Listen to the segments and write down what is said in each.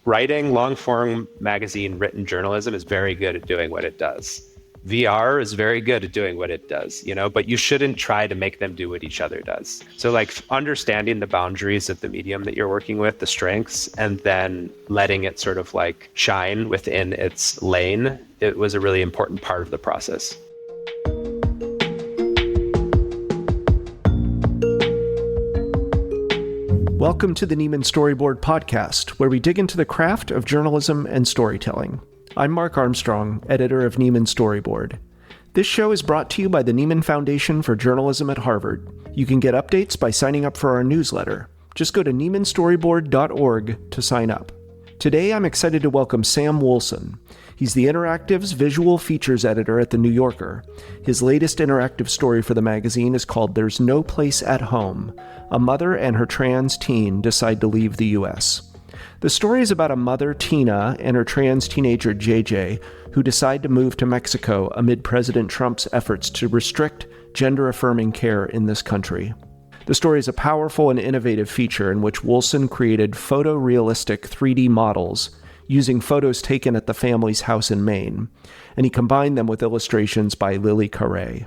writing long-form magazine written journalism is very good at doing what it does. VR is very good at doing what it does, but you shouldn't try to make them do what each other does. So like understanding the boundaries of the medium that you're working with, the strengths, and then letting it sort of like shine within its lane, it was a really important part of the process. Welcome to the Nieman Storyboard podcast, where we dig into the craft of journalism and storytelling. I'm Mark Armstrong, editor of Nieman Storyboard. This show is brought to you by the Nieman Foundation for Journalism at Harvard. You can get updates by signing up for our newsletter. Just go to niemanstoryboard.org to sign up. Today, I'm excited to welcome Sam Wolson. He's the Interactive's visual features editor at The New Yorker. His latest interactive story for the magazine is called There's No Place at Home. A mother and her trans teen decide to leave the U.S. The story is about a mother, Tina, and her trans teenager, JJ, who decide to move to Mexico amid President Trump's efforts to restrict gender-affirming care in this country. The story is a powerful and innovative feature in which Wolson created photorealistic 3D models using photos taken at the family's house in Maine, and he combined them with illustrations by Lily Carré.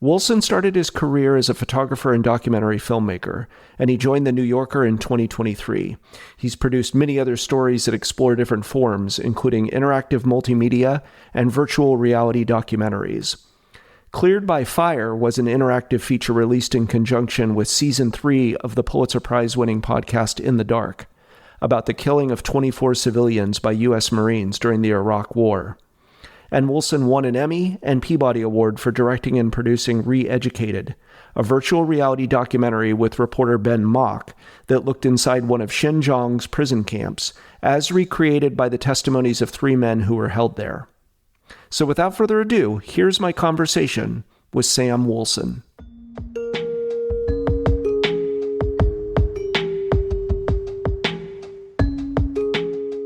Wolson started his career as a photographer and documentary filmmaker, and he joined The New Yorker in 2023. He's produced many other stories that explore different forms, including interactive multimedia and virtual reality documentaries. Cleared by Fire was an interactive feature released in conjunction with Season 3 of the Pulitzer Prize-winning podcast In the Dark, about the killing of 24 civilians by U.S. Marines during the Iraq War. And Wolson won an Emmy and Peabody Award for directing and producing Re-Educated, a virtual reality documentary with reporter Ben Mock that looked inside one of Xinjiang's prison camps, as recreated by the testimonies of 3 men who were held there. So without further ado, here's my conversation with Sam Wolson.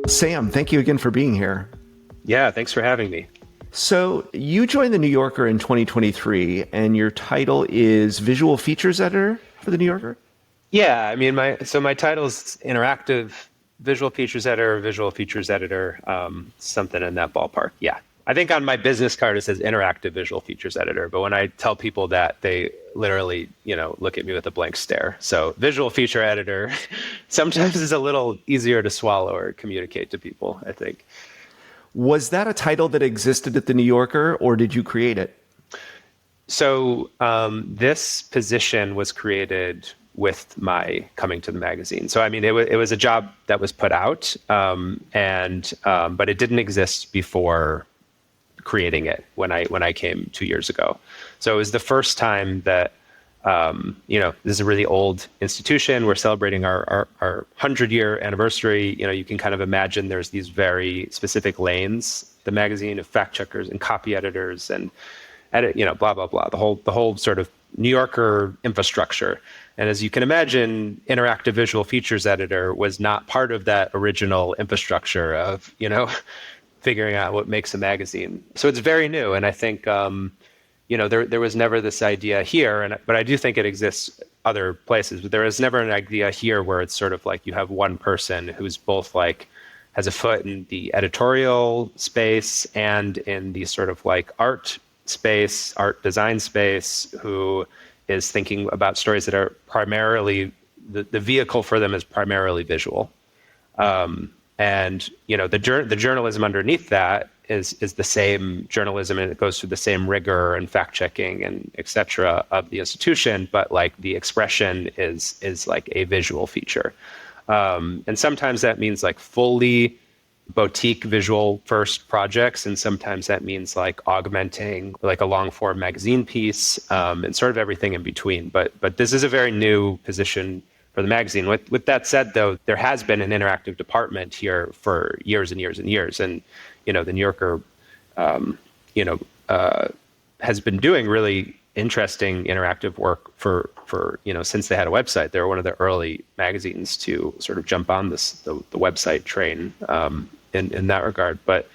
Sam, thank you again for being here. Yeah, thanks for having me. So you joined The New Yorker in 2023, and your title is Visual Features Editor for The New Yorker? Yeah, I mean, my title is Interactive Visual Features Editor, something in that ballpark, yeah. I think on my business card it says Interactive Visual Features Editor, but when I tell people that, they literally, look at me with a blank stare. So Visual Feature Editor sometimes is a little easier to swallow or communicate to people, I think. Was that a title that existed at The New Yorker, or did you create it? So this position was created with my coming to the magazine. So I mean, it was a job that was put out, but it didn't exist before creating it when I came 2 years ago. So it was the first time that this is a really old institution. We're celebrating our 100-year anniversary. You can kind of imagine there's these very specific lanes, the magazine, of fact checkers and copy editors and blah, blah, blah, the whole sort of New Yorker infrastructure. And as you can imagine, Interactive Visual Features Editor was not part of that original infrastructure of, figuring out what makes a magazine. So it's very new. And I think, there was never this idea here, but I do think it exists other places, but there was never an idea here where it's sort of like you have one person who's both like has a foot in the editorial space and in the sort of like art space, art design space, who is thinking about stories that are primarily, the vehicle for them is primarily visual. The journalism underneath that is the same journalism, and it goes through the same rigor and fact checking and et cetera of the institution, but like the expression is like a visual feature. And sometimes that means like fully boutique visual first projects, and sometimes that means like augmenting like a long form magazine piece, and sort of everything in between. But this is a very new position for the magazine. With that said, though, there has been an interactive department here for years and years and years. And, the New Yorker, has been doing really interesting interactive work for since they had a website. They were one of the early magazines to sort of jump on the website train in that regard. But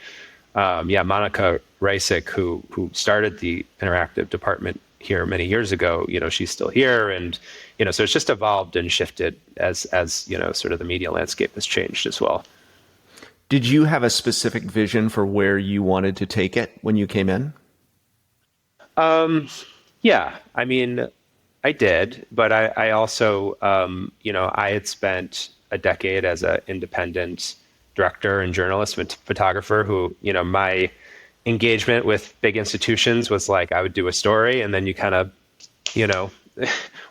Monica Reisick, who started the interactive department here many years ago, she's still here, and so it's just evolved and shifted as sort of the media landscape has changed as well. Did you have a specific vision for where you wanted to take it when you came in? Yeah, I mean, I did, but I also, I had spent a decade as an independent director and journalist and photographer who, my engagement with big institutions was like I would do a story and then you kind of, you know,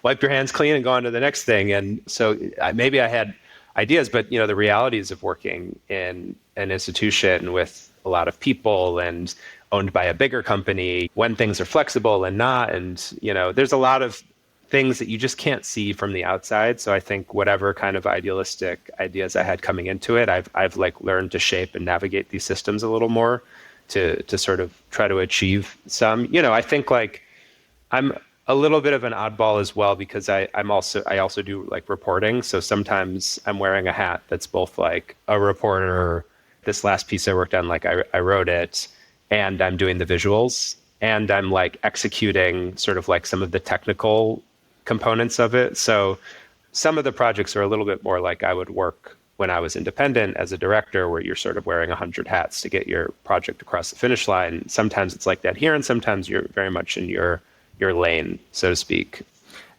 wipe your hands clean and go on to the next thing. And so maybe I had ideas, but, the realities of working in an institution with a lot of people and owned by a bigger company, when things are flexible and not, and, there's a lot of things that you just can't see from the outside. So I think whatever kind of idealistic ideas I had coming into it, I've like learned to shape and navigate these systems a little more to sort of try to achieve some. I think like I'm a little bit of an oddball as well because I also do like reporting. So sometimes I'm wearing a hat that's both like a reporter. This last piece I worked on, like I wrote it, and I'm doing the visuals, and I'm like executing sort of like some of the technical components of it. So some of the projects are a little bit more like I would work when I was independent as a director, where you're sort of wearing 100 hats to get your project across the finish line. Sometimes it's like that here, and sometimes you're very much in your lane, so to speak.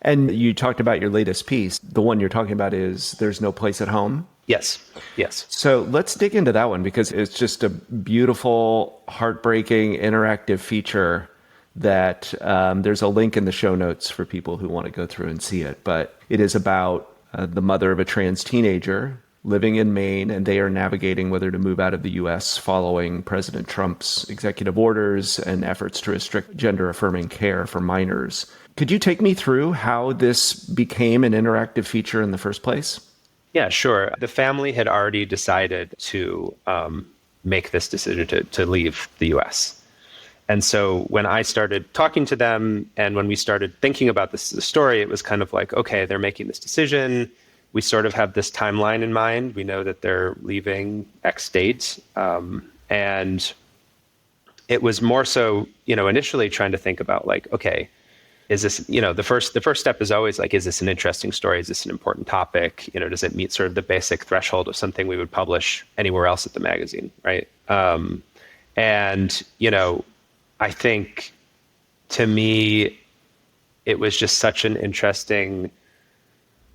And you talked about your latest piece. The one you're talking about is There's No Place at Home. Yes. So let's dig into that one because it's just a beautiful, heartbreaking, interactive feature that there's a link in the show notes for people who want to go through and see it. But it is about the mother of a trans teenager living in Maine, and they are navigating whether to move out of the U.S. following President Trump's executive orders and efforts to restrict gender-affirming care for minors. Could you take me through how this became an interactive feature in the first place? Yeah, sure. The family had already decided to make this decision to leave the U.S. And so when I started talking to them and when we started thinking about this story, it was kind of like, okay, they're making this decision. We sort of have this timeline in mind. We know that they're leaving X date. And it was more so, initially trying to think about like, okay, is this, the first step is always like, is this an interesting story? Is this an important topic? Does it meet sort of the basic threshold of something we would publish anywhere else at the magazine, right? And, I think to me, it was just such an interesting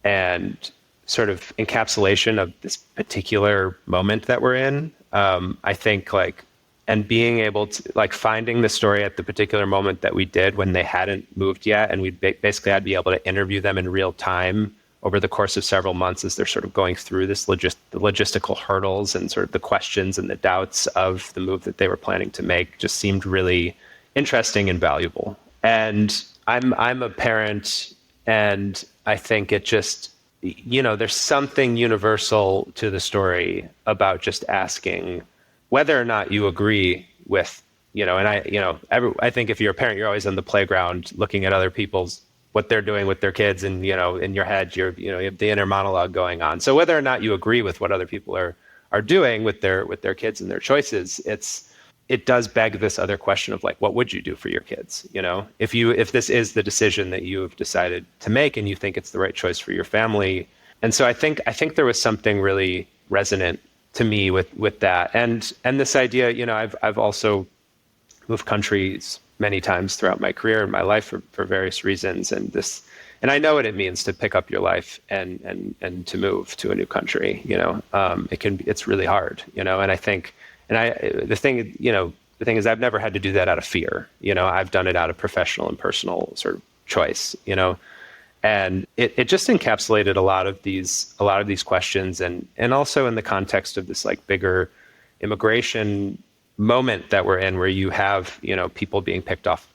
and sort of encapsulation of this particular moment that we're in. I think like, and being able to like finding the story at the particular moment that we did when they hadn't moved yet. And we basically I'd be able to interview them in real time over the course of several months as they're sort of going through this the logistical hurdles and sort of the questions and the doubts of the move that they were planning to make just seemed really interesting and valuable. And I'm a parent, and I think it just, there's something universal to the story about just asking whether or not you agree with, and I think if you're a parent, you're always on the playground looking at other people's what they're doing with their kids, and in your head you have the inner monologue going on. So whether or not you agree with what other people are doing with their kids and their choices, it does beg this other question of like, what would you do for your kids? If this is the decision that you have decided to make and you think it's the right choice for your family. And so I think there was something really resonant to me with that. And this idea, I've also moved countries many times throughout my career and my life for various reasons. And I know what it means to pick up your life and to move to a new country. It's really hard, and I think, the thing is I've never had to do that out of fear. I've done it out of professional and personal sort of choice, and it just encapsulated a lot of these questions and also in the context of this like bigger immigration moment that we're in, where you have, people being picked off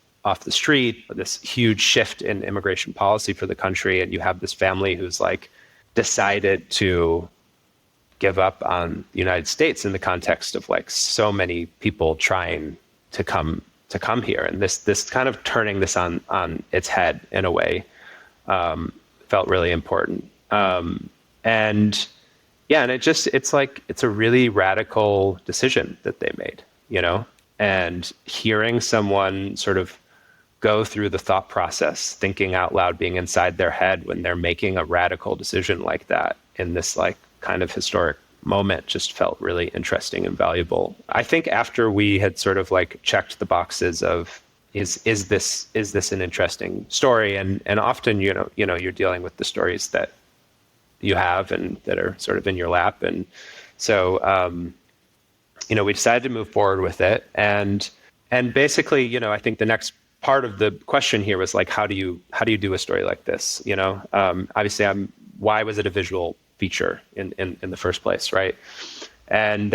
the street, this huge shift in immigration policy for the country. And you have this family who's like decided to give up on the United States in the context of like so many people trying to come here. And this kind of turning this on its head in a way, felt really important. And it's a really radical decision that they made, and hearing someone sort of go through the thought process, thinking out loud, being inside their head when they're making a radical decision like that in this like kind of historic moment just felt really interesting and valuable. I think after we had sort of like checked the boxes of is this an interesting story, and often you're dealing with the stories that you have and that are sort of in your lap, and so we decided to move forward with it, and basically I think the next part of the question here was like, how do you do a story like this? Obviously, why was it a visual feature in the first place, right? And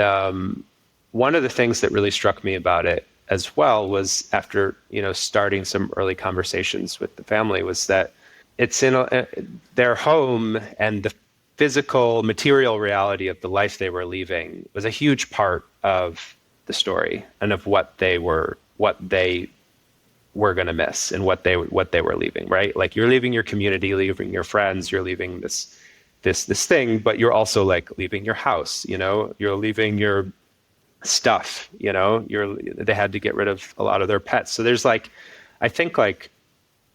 one of the things that really struck me about it as well was, after starting some early conversations with the family, was that it's in their home, and the physical material reality of the life they were leaving was a huge part of the story and of what they were going to miss and what they were leaving, right? Like, you're leaving your community, leaving your friends, you're leaving this thing, but you're also like leaving your house, you're leaving your stuff, they had to get rid of a lot of their pets. So there's like, I think like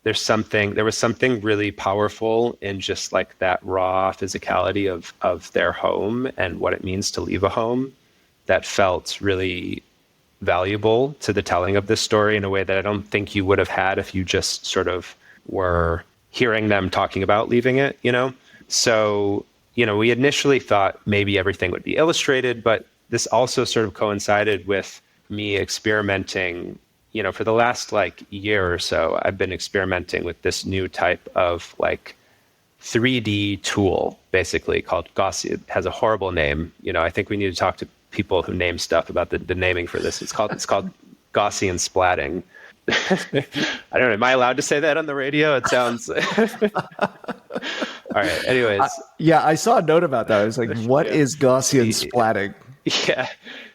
there was something really powerful in just like that raw physicality of their home and what it means to leave a home that felt really valuable to the telling of this story in a way that I don't think you would have had if you just sort of were hearing them talking about leaving it, So, we initially thought maybe everything would be illustrated, but this also sort of coincided with me experimenting, for the last like year or so, I've been experimenting with this new type of like 3D tool, basically called Gaussian. It has a horrible name. I think we need to talk to people who name stuff about the naming for this. It's called Gaussian splatting. I don't know. Am I allowed to say that on the radio? It sounds. All right. Anyways. Yeah, I saw a note about that. I was like, what is Gaussian splatting? Yeah.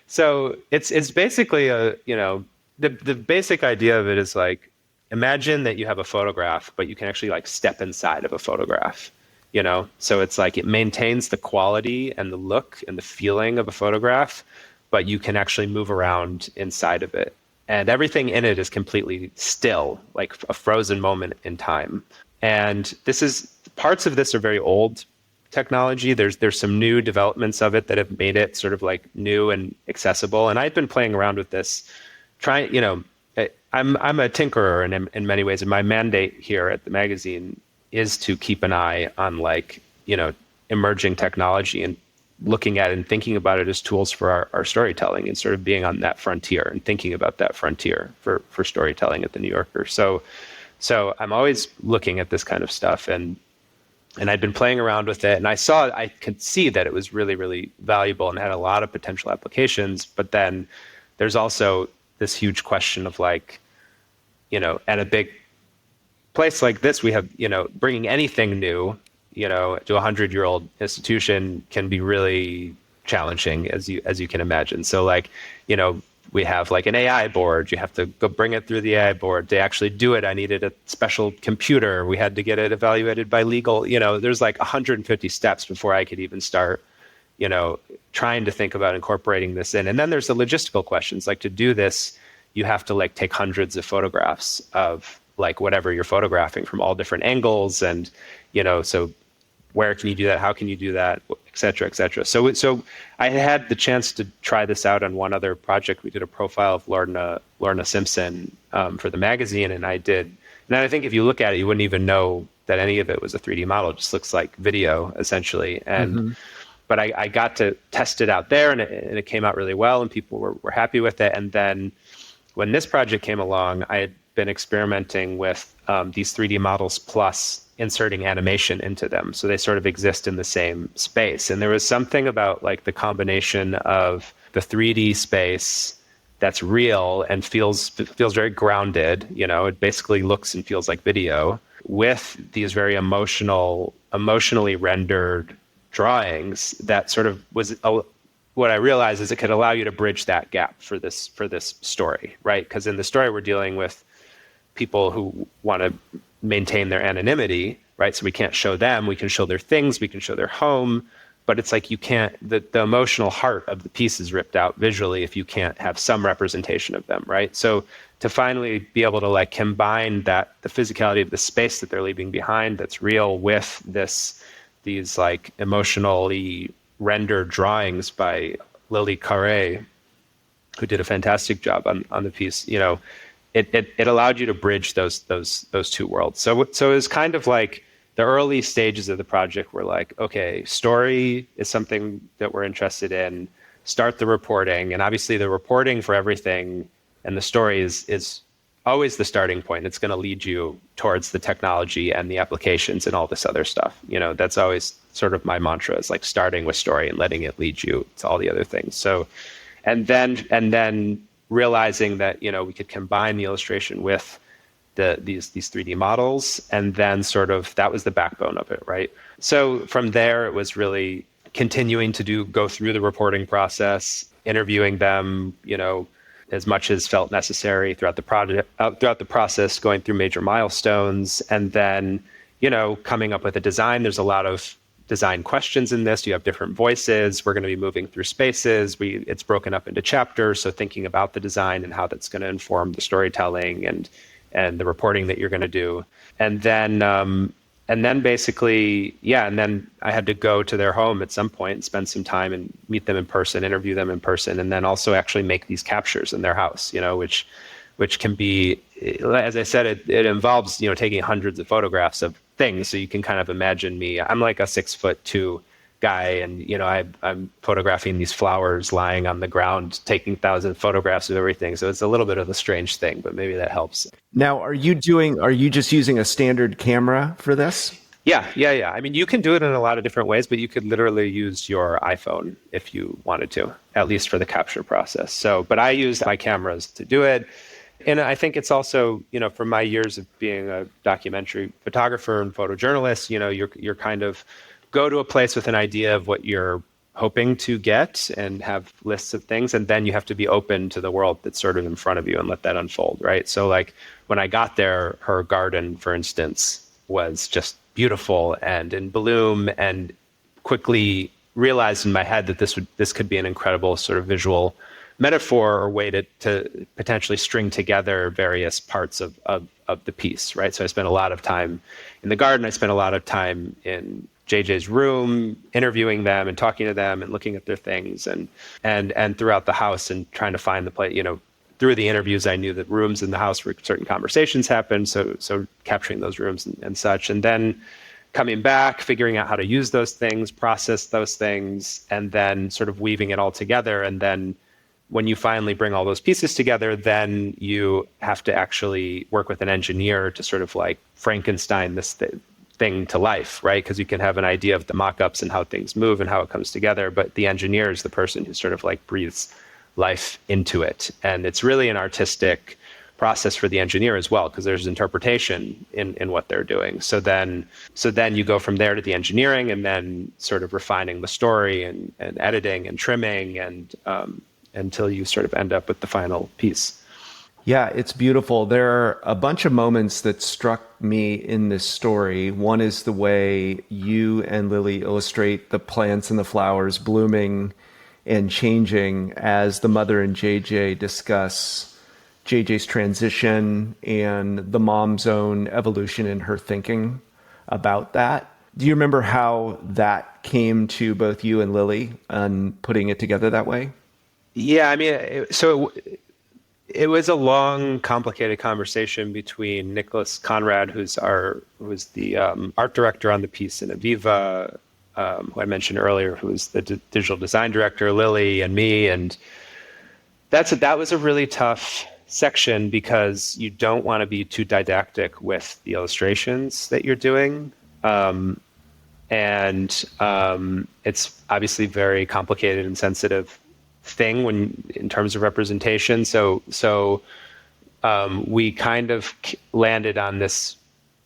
So it's basically the basic idea of it is like, imagine that you have a photograph, but you can actually like step inside of a photograph, So it's like it maintains the quality and the look and the feeling of a photograph, but you can actually move around inside of it. And everything in it is completely still, like a frozen moment in time. And parts of this are very old technology. There's some new developments of it that have made it sort of like new and accessible. And I've been playing around with this, I'm a tinkerer in many ways, and my mandate here at the magazine is to keep an eye on like, emerging technology and looking at it and thinking about it as tools for our storytelling, and sort of being on that frontier and thinking about that frontier for storytelling at the New Yorker. So I'm always looking at this kind of stuff, and I'd been playing around with it, and I could see that it was really, really valuable and had a lot of potential applications. But then there's also this huge question of like, at a big place like this, we have, bringing anything new, to a 100-year-old institution can be really challenging, as you can imagine. So like, we have like an AI board. You have to go bring it through the AI board. To actually do it, I needed a special computer. We had to get it evaluated by legal. There's like 150 steps before I could even start, trying to think about incorporating this in. And then there's the logistical questions. Like, to do this, you have to like take hundreds of photographs of like whatever you're photographing from all different angles. And, so where can you do that? How can you do that? Et cetera, et cetera. So I had the chance to try this out on one other project. We did a profile of Lorna Simpson for the magazine, and I did. And I think if you look at it, you wouldn't even know that any of it was a 3D model. It just looks like video, essentially. And but I got to test it out there, and it came out really well, and people were happy with it. And then when this project came along, I had been experimenting with these 3D models plus inserting animation into them. So they sort of exist in the same space. And there was something about like the combination of the 3D space that's real and feels very grounded. It basically looks and feels like video, with these very emotionally rendered drawings that sort of was what I realized is it could allow you to bridge that gap for this story, right? Because in the story, we're dealing with people who want to maintain their anonymity, right? So we can't show them. We can show their things. We can show their home. But it's like you can't, the emotional heart of the piece is ripped out visually if you can't have some representation of them, right? So to finally be able to like combine that, the physicality of the space that they're leaving behind that's real with these like emotionally rendered drawings by Lily Carre, who did a fantastic job on the piece, it allowed you to bridge those two worlds. So it was kind of like the early stages of the project were like, okay, story is something that we're interested in, start the reporting. And obviously the reporting for everything and the story is always the starting point. It's going to lead you towards the technology and the applications and all this other stuff. That's always sort of my mantra, is like starting with story and letting it lead you to all the other things. So, and then realizing that, we could combine the illustration with these 3D models, and then sort of that was the backbone of it, right? So from there, it was really continuing to go through the reporting process, interviewing them, as much as felt necessary throughout the process, going through major milestones, and then, coming up with a design. There's a lot of design questions in this. You have different voices. We're going to be moving through spaces. It's broken up into chapters. So thinking about the design and how that's going to inform the storytelling and the reporting that you're going to do. And then basically, and then I had to go to their home at some point and spend some time and meet them in person, interview them in person, and then also actually make these captures in their house, which can be, as I said, it involves, taking hundreds of photographs of things. So you can kind of imagine me. I'm like a 6'2" guy, and I'm photographing these flowers lying on the ground, taking thousands of photographs of everything. So it's a little bit of a strange thing, but maybe that helps. Now, are you just using a standard camera for this? Yeah. I mean, you can do it in a lot of different ways, but you could literally use your iPhone if you wanted to, at least for the capture process. So, but I used my cameras to do it. And I think it's also, from my years of being a documentary photographer and photojournalist, you're kind of go to a place with an idea of what you're hoping to get and have lists of things. And then you have to be open to the world that's sort of in front of you and let that unfold, right? So like when I got there, her garden, for instance, was just beautiful and in bloom, and quickly realized in my head that this could be an incredible sort of visual metaphor or way to potentially string together various parts of the piece, right? So I spent a lot of time in the garden. I spent a lot of time in JJ's room, interviewing them and talking to them and looking at their things, and throughout the house and trying to find the place. Through the interviews, I knew that rooms in the house where certain conversations happened. So capturing those rooms and such, and then coming back, figuring out how to use those things, process those things, and then sort of weaving it all together. And then when you finally bring all those pieces together, then you have to actually work with an engineer to sort of like Frankenstein this thing to life, right? Because you can have an idea of the mock-ups and how things move and how it comes together, but the engineer is the person who sort of like breathes life into it. And it's really an artistic process for the engineer as well, because there's interpretation in what they're doing. So then you go from there to the engineering, and then sort of refining the story and editing and trimming and until you sort of end up with the final piece. Yeah, it's beautiful. There are a bunch of moments that struck me in this story. One is the way you and Lily illustrate the plants and the flowers blooming and changing as the mother and JJ discuss JJ's transition and the mom's own evolution in her thinking about that. Do you remember how that came to both you and Lily and putting it together that way? Yeah, I mean, it was a long, complicated conversation between Nicholas Conrad, who was the art director on the piece, and Aviva, who I mentioned earlier, who was the digital design director, Lily, and me. And that was a really tough section, because you don't want to be too didactic with the illustrations that you're doing. And it's obviously very complicated and sensitive thing in terms of representation. So we kind of landed on this,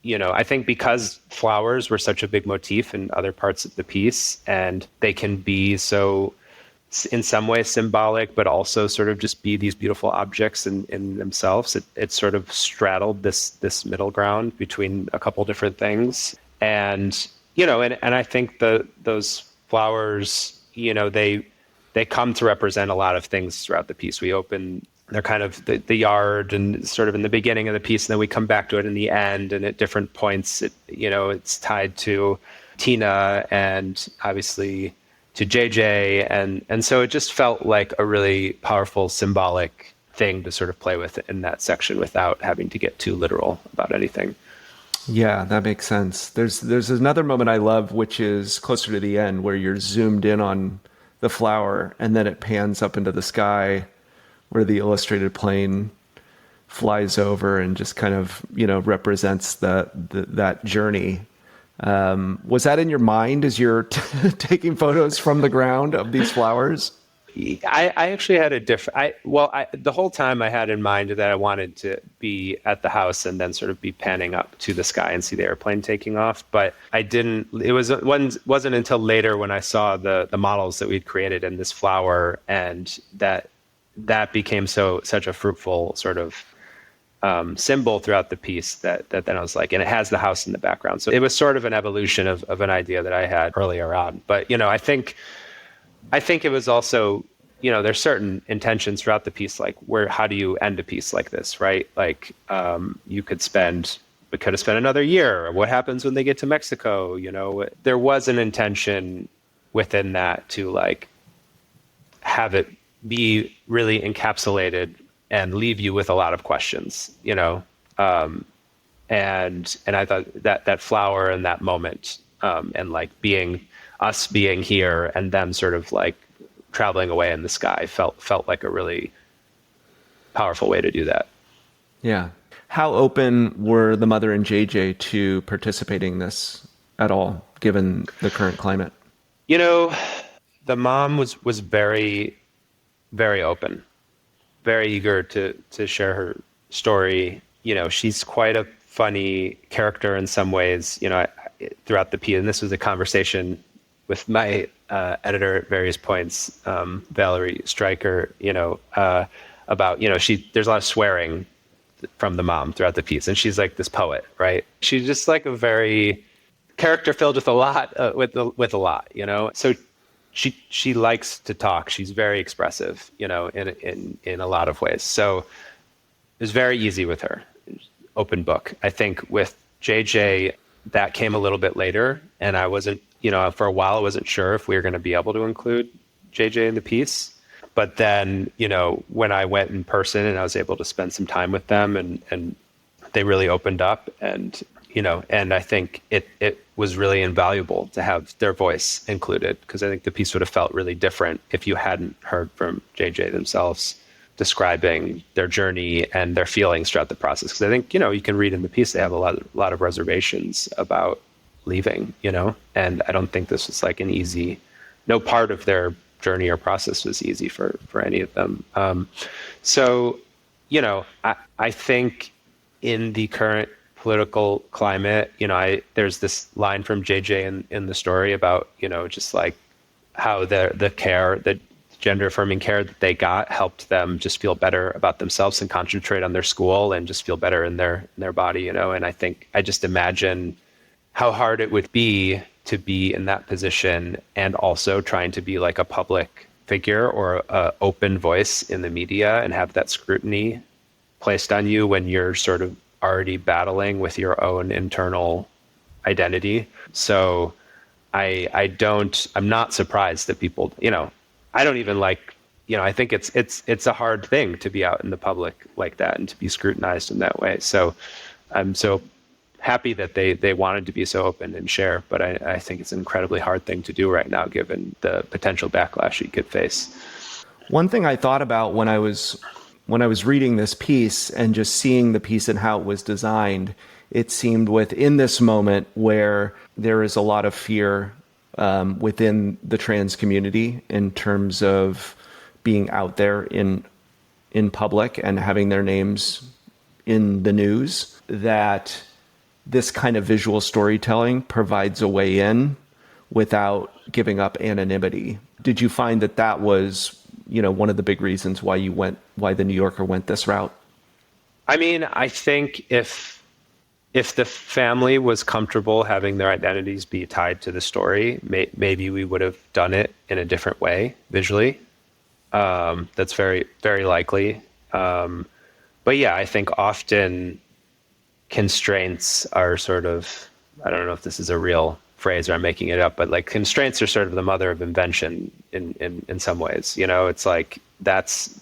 I think because flowers were such a big motif in other parts of the piece, and they can be so in some ways symbolic, but also sort of just be these beautiful objects in themselves. It sort of straddled this middle ground between a couple different things. And, and I think those flowers, they come to represent a lot of things throughout the piece. They're kind of the yard and sort of in the beginning of the piece, and then we come back to it in the end. And at different points, it's tied to Tina and obviously to JJ. And so it just felt like a really powerful symbolic thing to sort of play with in that section without having to get too literal about anything. Yeah, that makes sense. There's another moment I love, which is closer to the end, where you're zoomed in on the flower and then it pans up into the sky where the illustrated plane flies over and just kind of, represents that journey. Was that in your mind as you're taking photos from the ground of these flowers? I actually had a different, the whole time I had in mind that I wanted to be at the house and then sort of be panning up to the sky and see the airplane taking off. But wasn't until later when I saw the models that we'd created in this flower, and that became such a fruitful sort of symbol throughout the piece that then I was like, and it has the house in the background. So it was sort of an evolution of an idea that I had earlier on. But, I think it was also, there's certain intentions throughout the piece, like how do you end a piece like this, right? Like we could have spent another year. What happens when they get to Mexico? There was an intention within that to like have it be really encapsulated and leave you with a lot of questions, and I thought that flower and that moment, and like being here and them sort of like traveling away in the sky felt like a really powerful way to do that. Yeah. How open were the mother and JJ to participating in this at all, given the current climate? The mom was very, very open, very eager to share her story. She's quite a funny character in some ways, throughout the piece. And this was a conversation with my editor at various points, Valerie Stryker, about, there's a lot of swearing from the mom throughout the piece. And she's like this poet, right? She's just like a very character filled with a lot, with a lot, So she likes to talk. She's very expressive, in a lot of ways. So it was very easy with her. Open book. I think with JJ, that came a little bit later, and I wasn't, for a while I wasn't sure if we were going to be able to include JJ in the piece. But then, when I went in person and I was able to spend some time with them, and they really opened up, and and I think it was really invaluable to have their voice included, because I think the piece would have felt really different if you hadn't heard from JJ themselves describing their journey and their feelings throughout the process. Because I think, you can read in the piece, they have a lot of reservations about leaving, and I don't think this was like no part of their journey or process was easy for any of them. So, I think in the current political climate, there's this line from JJ in the story about, just like how the gender affirming care that they got helped them just feel better about themselves and concentrate on their school and just feel better in their body, and I think I just imagine how hard it would be to be in that position and also trying to be like a public figure or a open voice in the media and have that scrutiny placed on you when you're sort of already battling with your own internal identity. So I'm not surprised that people, I don't even like, I think it's a hard thing to be out in the public like that and to be scrutinized in that way. So I'm so happy that they wanted to be so open and share, but I think it's an incredibly hard thing to do right now, given the potential backlash you could face. One thing I thought about when I was reading this piece and just seeing the piece and how it was designed, it seemed within this moment where there is a lot of fear within the trans community in terms of being out there in public and having their names in the news, that this kind of visual storytelling provides a way in without giving up anonymity. Did you find that was, one of the big reasons why the New Yorker went this route? I mean, I think if the family was comfortable having their identities be tied to the story, maybe we would have done it in a different way visually. That's very, very likely. But yeah, I think often constraints are sort of, I don't know if this is a real phrase or I'm making it up, but like constraints are sort of the mother of invention in some ways. You know, it's like that's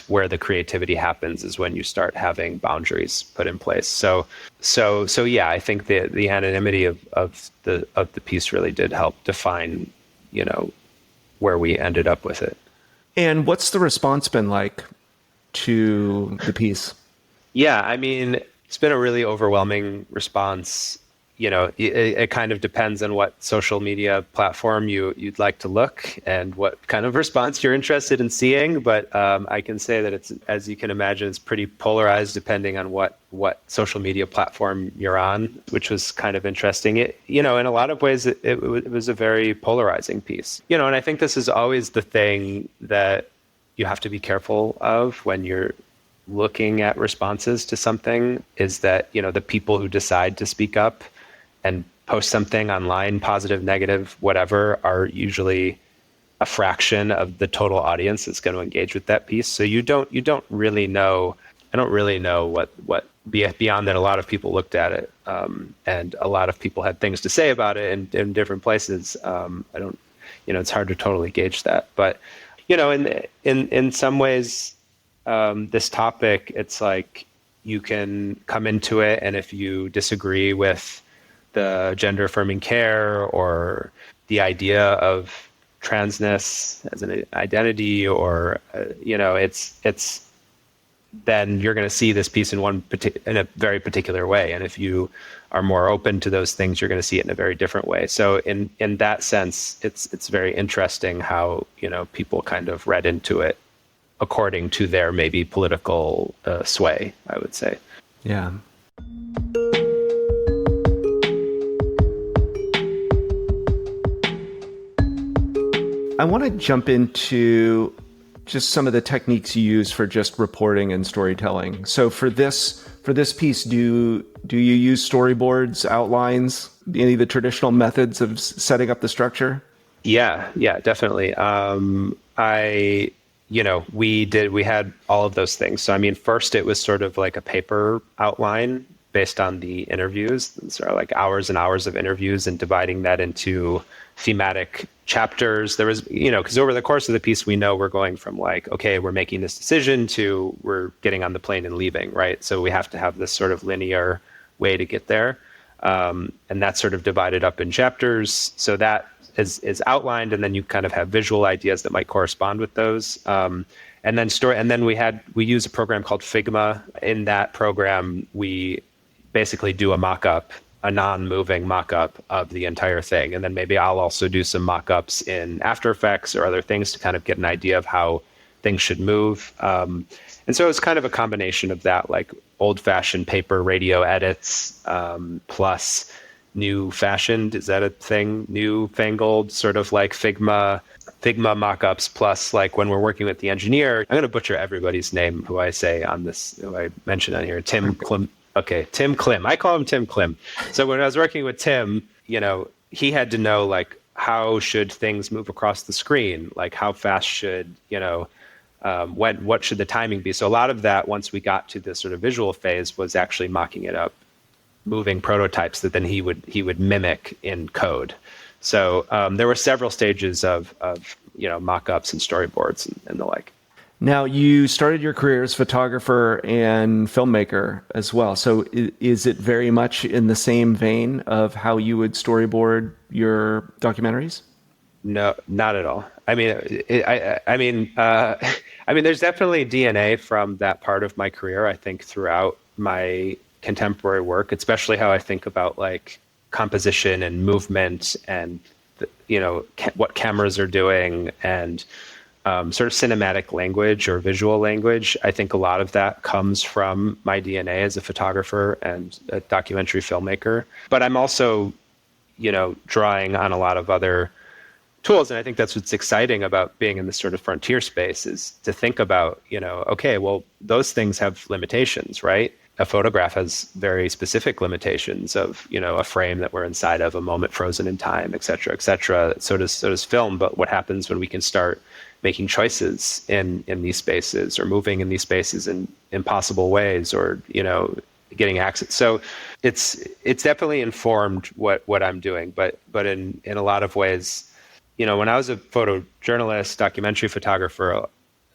where the creativity happens, is when you start having boundaries put in place. So yeah, I think the anonymity of the piece really did help define, you know, where we ended up with it. And what's the response been like to the piece? Yeah, I mean, it's been a really overwhelming response. You know, it kind of depends on what social media platform you'd like to look and what kind of response you're interested in seeing. But I can say that it's, as you can imagine, it's pretty polarized depending on what social media platform you're on, which was kind of interesting. It, you know, in a lot of ways, it was a very polarizing piece. You know, and I think this is always the thing that you have to be careful of when you're looking at responses to something, is that, you know, the people who decide to speak up and post something online, positive, negative, whatever, are usually a fraction of the total audience that's going to engage with that piece. So you don't really know. I don't really know what beyond that. A lot of people looked at it, and a lot of people had things to say about it in different places. I don't, you know, it's hard to totally gauge that. But, you know, in some ways, this topic, it's like you can come into it, and if you disagree with the gender affirming care or the idea of transness as an identity, or you know, it's then you're going to see this piece in a very particular way, and if you are more open to those things, you're going to see it in a very different way. So in that sense, it's very interesting how, you know, people kind of read into it according to their maybe political sway, I would say. Yeah. I want to jump into just some of the techniques you use for just reporting and storytelling. So for this piece, do you use storyboards, outlines, any of the traditional methods of setting up the structure? Yeah, definitely. We had all of those things. So I mean, first it was sort of like a paper outline based on the interviews, sort of like hours and hours of interviews, and dividing that into thematic chapters. There was, you know, because over the course of the piece, we know we're going from like, okay, we're making this decision to we're getting on the plane and leaving, right? So we have to have this sort of linear way to get there. And that's sort of divided up in chapters. So that is outlined, and then you kind of have visual ideas that might correspond with those. And then we use a program called Figma. In that program, we basically do a mock-up, a non-moving mock-up of the entire thing. And then maybe I'll also do some mock-ups in After Effects or other things to kind of get an idea of how things should move. And so it's kind of a combination of that, like old-fashioned paper radio edits, plus new-fashioned, is that a thing? New-fangled, sort of like Figma mock-ups, plus like when we're working with the engineer, I'm going to butcher everybody's name who I say on this, who I mentioned on here, Tim Klim. Okay, Tim Klim. I call him Tim Klim. So when I was working with Tim, you know, he had to know like how should things move across the screen, like how fast should, you know, what should the timing be? So a lot of that, once we got to the sort of visual phase, was actually mocking it up, moving prototypes that then he would mimic in code. So there were several stages of you know, mock-ups and storyboards and the like. Now, you started your career as photographer and filmmaker as well. So is it very much in the same vein of how you would storyboard your documentaries? No, not at all. I mean, I mean, there's definitely DNA from that part of my career, I think, throughout my contemporary work, especially how I think about like composition and movement and, you know, what cameras are doing and sort of cinematic language or visual language. I think a lot of that comes from my DNA as a photographer and a documentary filmmaker. But I'm also, you know, drawing on a lot of other tools. And I think that's what's exciting about being in this sort of frontier space, is to think about, you know, okay, well, those things have limitations, right? A photograph has very specific limitations of, you know, a frame that we're inside of, a moment frozen in time, et cetera, et cetera. So does film. But what happens when we can start making choices in these spaces, or moving in these spaces in impossible ways, or, you know, getting access. So it's definitely informed what I'm doing, but in a lot of ways, when I was a photojournalist, documentary photographer,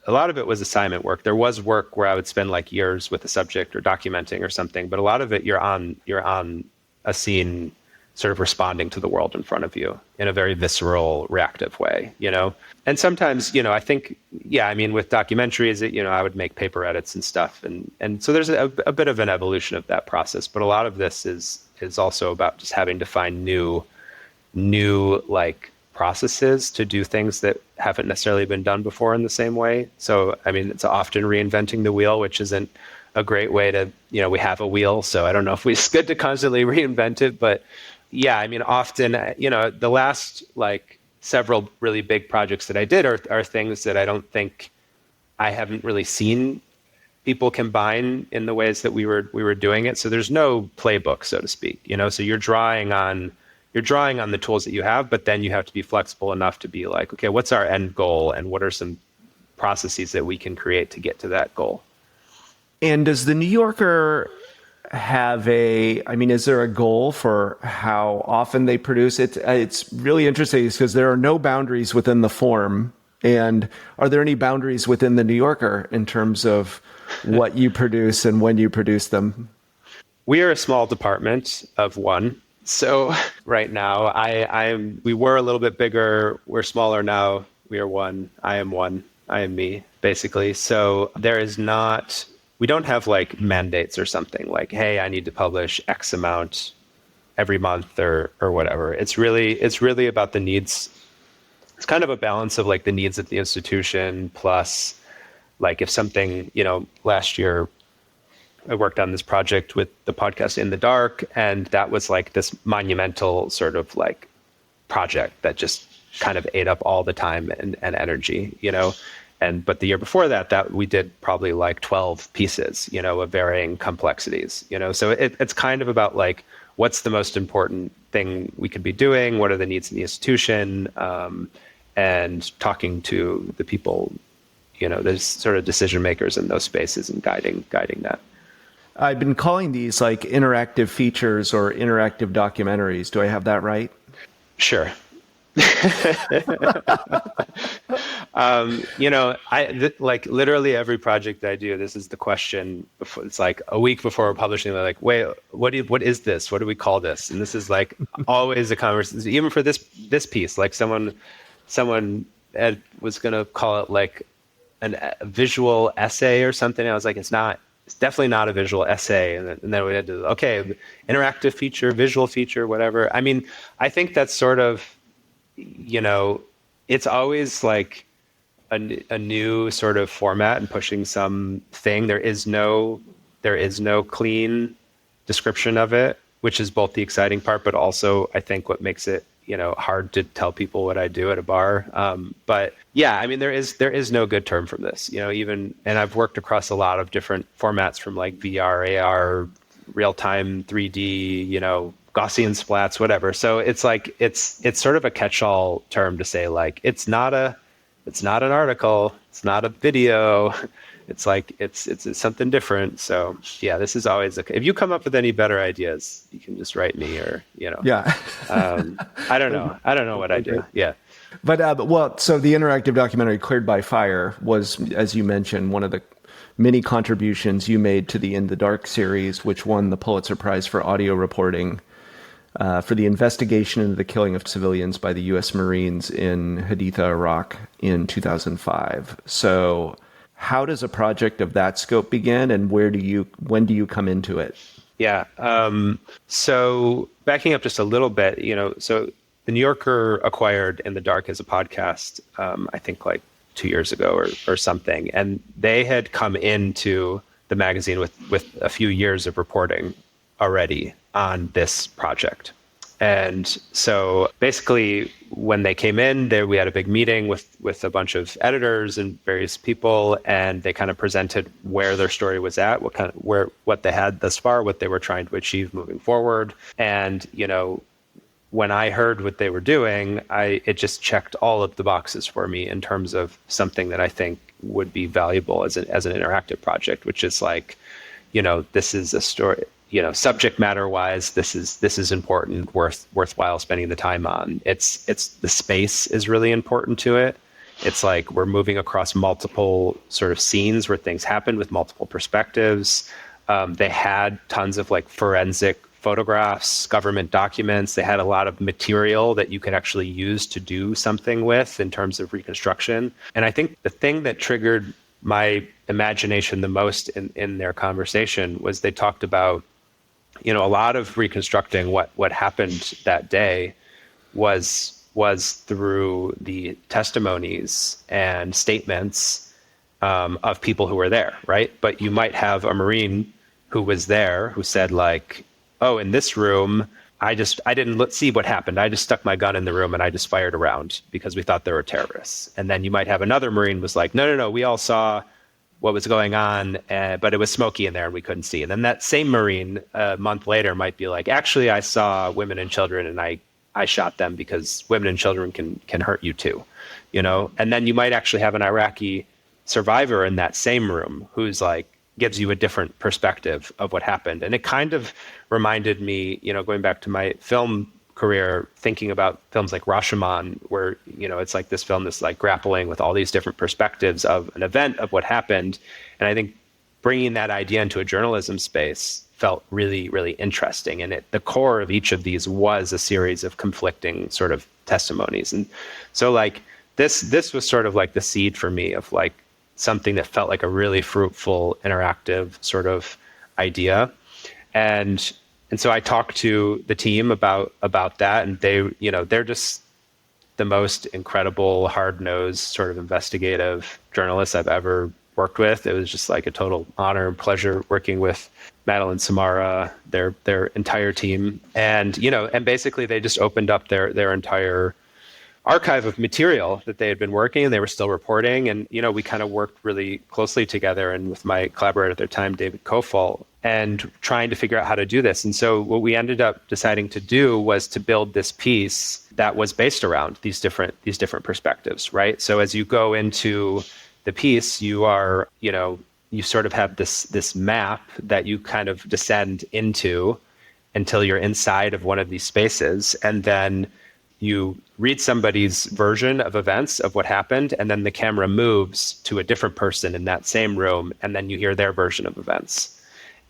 a lot of it was assignment work. There was work where I would spend like years with a subject or documenting or something, but a lot of it you're on a scene sort of responding to the world in front of you in a very visceral, reactive way, And sometimes, I think, with documentaries, I would make paper edits and stuff. And so there's a bit of an evolution of that process, but a lot of this is also about just having to find new like processes to do things that haven't necessarily been done before in the same way. So, it's often reinventing the wheel, which isn't a great way to, we have a wheel. So I don't know if it's good to constantly reinvent it, but often, the last like several really big projects that I did are things that I don't think I haven't really seen people combine in the ways that we were doing it. So there's no playbook, so to speak, so you're drawing on the tools that you have, but then you have to be flexible enough to be like, okay, what's our end goal and what are some processes that we can create to get to that goal? And does the New Yorker have is there a goal for how often they produce it? It's really interesting because there are no boundaries within the form. And are there any boundaries within the New Yorker in terms of what you produce and when you produce them? We are a small department of one. So right now we were a little bit bigger. We're smaller now. We are one. I am one. I am me, basically. So we don't have like mandates or something like, hey, I need to publish X amount every month or whatever. It's really about the needs. It's kind of a balance of like the needs of the institution plus like if something, last year I worked on this project with the podcast In the Dark, and that was like this monumental sort of like project that just kind of ate up all the time and energy, but the year before that we did probably like 12 pieces, of varying complexities, So it's kind of about like, what's the most important thing we could be doing? What are the needs of the institution? And talking to the people, there's sort of decision makers in those spaces and guiding that. I've been calling these like interactive features or interactive documentaries. Do I have that right? Sure. Like literally every project I do, this is the question. It's like a week before we're publishing. They're like, "Wait, what is this? What do we call this?" And this is like always a conversation. Even for this piece, like someone was gonna call it like a visual essay or something. I was like, it's not. It's definitely not a visual essay. And then we had to interactive feature, visual feature, whatever. I think that's sort of, it's always like a new sort of format and pushing something. There is no clean description of it, which is both the exciting part, but also I think what makes it, hard to tell people what I do at a bar. But yeah, there is no good term from this, and I've worked across a lot of different formats from like VR, AR, real-time 3D, Gaussian splats, whatever. So it's like, it's sort of a catch-all term to say like, it's not an article, it's not a video. It's like, it's something different. So yeah, this is always if you come up with any better ideas, you can just write me or, Yeah. I don't know what I do. Yeah. But, so the interactive documentary Cleared by Fire was, as you mentioned, one of the many contributions you made to the In the Dark series, which won the Pulitzer Prize for audio reporting for the investigation into the killing of civilians by the U.S. Marines in Haditha, Iraq in 2005. So how does a project of that scope begin, and when do you come into it? Yeah. So backing up just a little bit, so the New Yorker acquired In the Dark as a podcast, I think like 2 years ago or something. And they had come into the magazine with a few years of reporting already on this project. And so basically when they came in there, we had a big meeting with a bunch of editors and various people, and they kind of presented where their story was at, what they had thus far, what they were trying to achieve moving forward. And, when I heard what they were doing, it just checked all of the boxes for me in terms of something that I think would be valuable as an interactive project, which is like, this is a story, subject matter wise, this is important, worthwhile spending the time on. It's the space is really important to it. It's like we're moving across multiple sort of scenes where things happen with multiple perspectives. They had tons of like forensic photographs, government documents. They had a lot of material that you could actually use to do something with in terms of reconstruction. And I think the thing that triggered my imagination the most in their conversation was they talked about, a lot of reconstructing what happened that day was through the testimonies and statements of people who were there, right? But you might have a Marine who was there who said like, oh, in this room, I didn't see what happened. I just stuck my gun in the room and I just fired around because we thought there were terrorists. And then you might have another Marine was like, no, we all saw what was going on, but it was smoky in there and we couldn't see. And then that same Marine a month later might be like, actually, I saw women and children and I shot them because women and children can hurt you too, And then you might actually have an Iraqi survivor in that same room who's like, gives you a different perspective of what happened. And it kind of reminded me, going back to my film career, thinking about films like Rashomon, where, it's like this film that's like grappling with all these different perspectives of an event of what happened. And I think bringing that idea into a journalism space felt really, really interesting. And the core of each of these was a series of conflicting sort of testimonies. And so like this was sort of like the seed for me of like something that felt like a really fruitful, interactive sort of idea. And so I talked to the team about that, and they're just the most incredible, hard-nosed sort of investigative journalists I've ever worked with. It was just like a total honor and pleasure working with Madeline Samara, their entire team. And basically they just opened up their entire archive of material that they had been working, and they were still reporting. And, we kind of worked really closely together and with my collaborator at the time, David Kofal, and trying to figure out how to do this. And so what we ended up deciding to do was to build this piece that was based around these different perspectives, right? So as you go into the piece, you are, you sort of have this map that you kind of descend into until you're inside of one of these spaces. And then you read somebody's version of events of what happened, and then the camera moves to a different person in that same room, and then you hear their version of events.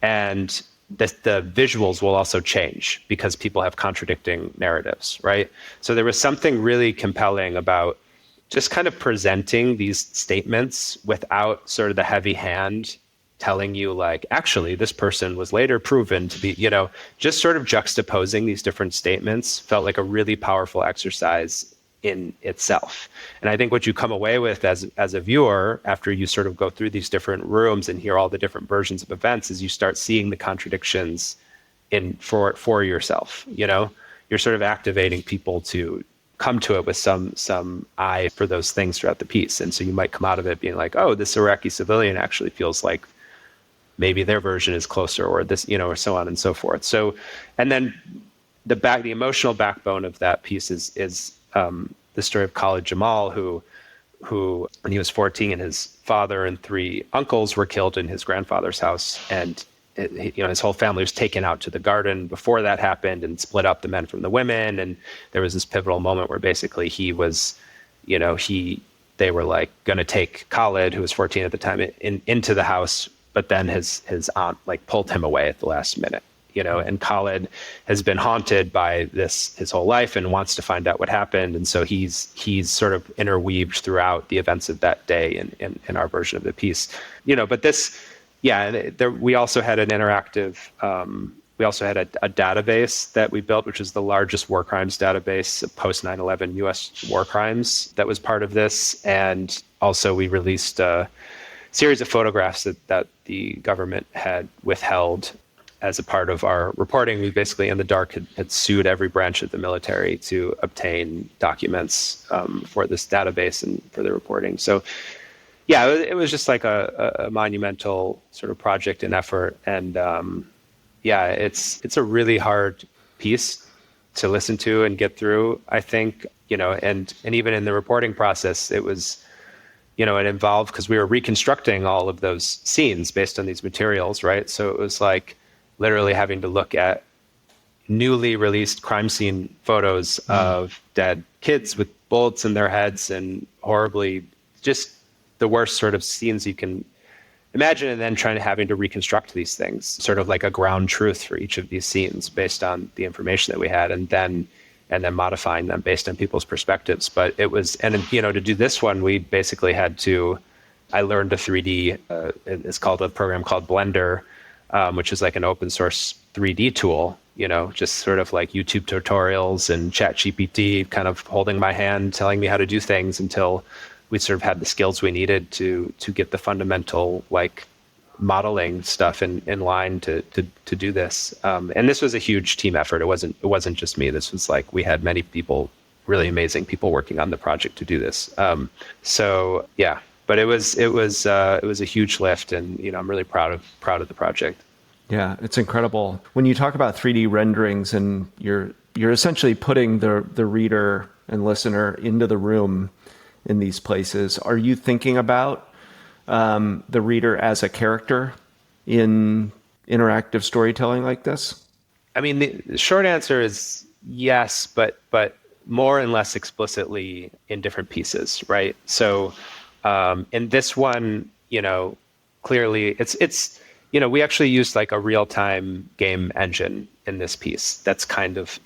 And the visuals will also change because people have contradicting narratives, right? So there was something really compelling about just kind of presenting these statements without sort of the heavy hand telling you like, actually, this person was later proven to be, just sort of juxtaposing these different statements felt like a really powerful exercise in itself. And I think what you come away with as a viewer after you sort of go through these different rooms and hear all the different versions of events is you start seeing the contradictions for yourself. You're sort of activating people to come to it with some eye for those things throughout the piece. And so you might come out of it being like, oh, this Iraqi civilian actually feels like maybe their version is closer, or this, or so on and so forth. So, and then the emotional backbone of that piece is the story of Khalid Jamal, who when he was 14, his father and 3 uncles were killed in his grandfather's house, and his whole family was taken out to the garden before that happened and split up the men from the women. And there was this pivotal moment where basically he was, they were like going to take Khalid, who was 14 at the time, into the house, but then his aunt like pulled him away at the last minute. And Khalid has been haunted by this his whole life and wants to find out what happened. And so he's sort of interweaved throughout the events of that day in our version of the piece. But this, we also had an interactive, we also had a database that we built, which is the largest war crimes database of post 9/11 U.S. war crimes that was part of this. And also we released a series of photographs that the government had withheld as a part of our reporting. We basically, in the dark, had sued every branch of the military to obtain documents for this database and for the reporting. So, it was just like a monumental sort of project and effort. And it's a really hard piece to listen to and get through, I think, and even in the reporting process, it was it involved, because we were reconstructing all of those scenes based on these materials, right? So it was like literally having to look at newly released crime scene photos of dead kids with bullets in their heads and horribly, just the worst sort of scenes you can imagine, and then having to reconstruct these things, sort of like a ground truth for each of these scenes based on the information that we had, and then modifying them based on people's perspectives. But it was, and to do this one, we basically I learned a 3D, it's called a program called Blender, which is like an open source 3D tool, just sort of like YouTube tutorials and ChatGPT kind of holding my hand, telling me how to do things until we sort of had the skills we needed to get the fundamental like modeling stuff in line to do this. And this was a huge team effort. It wasn't just me. This was like, we had many people, really amazing people working on the project to do this. So yeah, but it was a huge lift, and I'm really proud of the project. Yeah, it's incredible. When you talk about 3D renderings and you're essentially putting the reader and listener into the room in these places, are you thinking about the reader as a character in interactive storytelling like this? I mean, the short answer is yes, but more and less explicitly in different pieces, right? So in this one, clearly it's we actually used like a real-time game engine in this piece. That's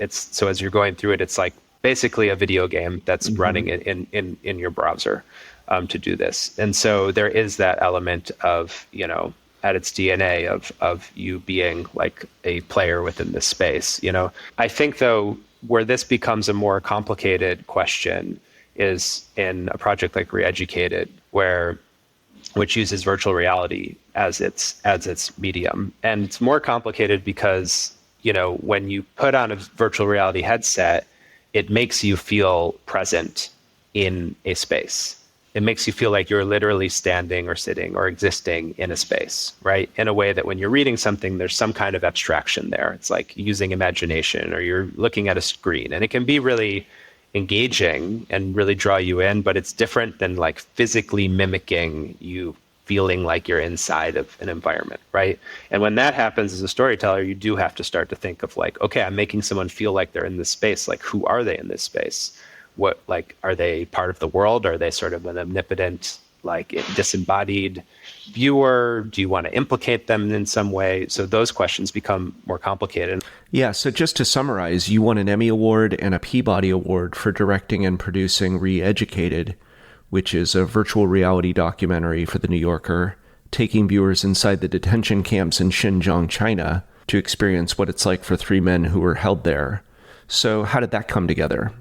so as you're going through it, it's like basically a video game that's running in your browser to do this. And so there is that element of, at its DNA of you being like a player within this space. I think though, where this becomes a more complicated question is in a project like Reeducated, which uses virtual reality as its medium. And it's more complicated because, when you put on a virtual reality headset, it makes you feel present in a space. It makes you feel like you're literally standing or sitting or existing in a space, right? In a way that when you're reading something, there's some kind of abstraction there. It's like using imagination, or you're looking at a screen, and it can be really engaging and really draw you in, but it's different than like physically mimicking you feeling like you're inside of an environment, right? And when that happens as a storyteller, you do have to start to think of like, okay, I'm making someone feel like they're in this space. Like, who are they in this space? What, like, are they part of the world? Are they sort of an omnipotent, like disembodied viewer? Do you want to implicate them in some way? So those questions become more complicated. Yeah, so just to summarize, you won an Emmy Award and a Peabody Award for directing and producing Reeducated, which is a virtual reality documentary for The New Yorker, taking viewers inside the detention camps in Xinjiang, China, to experience what it's like for three men who were held there. So how did that come together?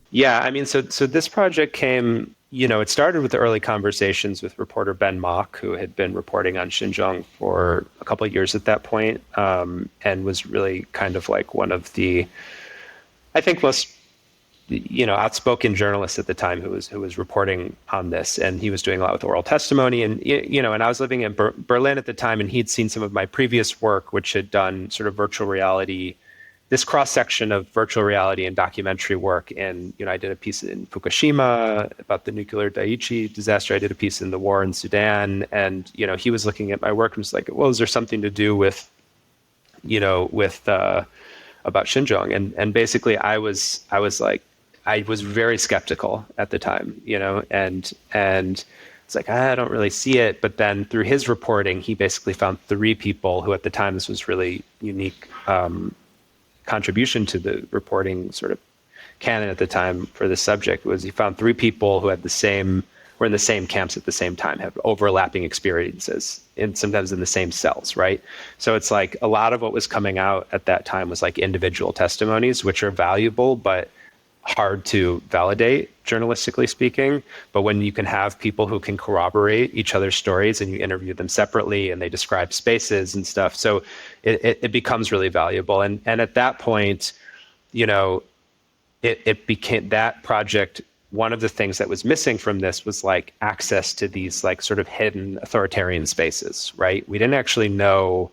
Yeah, I mean, so this project came, it started with the early conversations with reporter Ben Mock, who had been reporting on Xinjiang for a couple of years at that point, and was really kind of like one of the, I think, most outspoken journalists at the time who was reporting on this. And he was doing a lot with oral testimony, and and I was living in Berlin at the time, and he'd seen some of my previous work, which had done sort of virtual reality, this cross section of virtual reality and documentary work. And I did a piece in Fukushima about the nuclear Daiichi disaster. I did a piece in the war in Sudan, and he was looking at my work and was like, well, is there something to do with about Xinjiang? And basically I was very skeptical at the time, and it's like, I don't really see it. But then through his reporting, he basically found three people who at the time, this was really unique contribution to the reporting sort of canon at the time for this subject, was he found three people who were in the same camps at the same time, have overlapping experiences, and sometimes in the same cells, right? So it's like a lot of what was coming out at that time was like individual testimonies, which are valuable, but hard to validate, journalistically speaking. But when you can have people who can corroborate each other's stories, and you interview them separately and they describe spaces and stuff, so it becomes really valuable. And at that point, it became that project. One of the things that was missing from this was like access to these like sort of hidden authoritarian spaces, right? We didn't actually know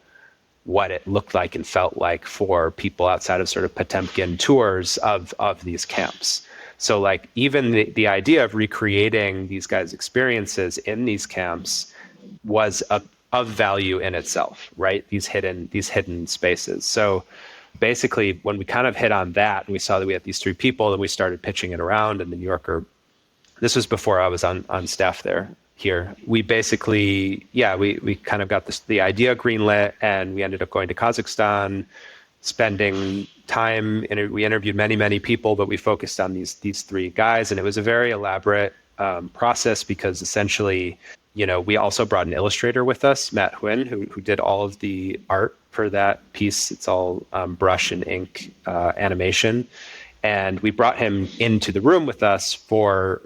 what it looked like and felt like for people outside of sort of Potemkin tours of these camps. So like even the idea of recreating these guys' experiences in these camps was of value in itself, right? These hidden spaces. So basically, when we kind of hit on that and we saw that we had these three people, and we started pitching it around, and the New Yorker, this was before I was on staff here. We basically, we kind of got the idea greenlit, and we ended up going to Kazakhstan, spending time. We interviewed many people, but we focused on these three guys, and it was a very elaborate process because essentially, we also brought an illustrator with us, Matt Huynh, who did all of the art for that piece. It's all brush and ink animation. And we brought him into the room with us for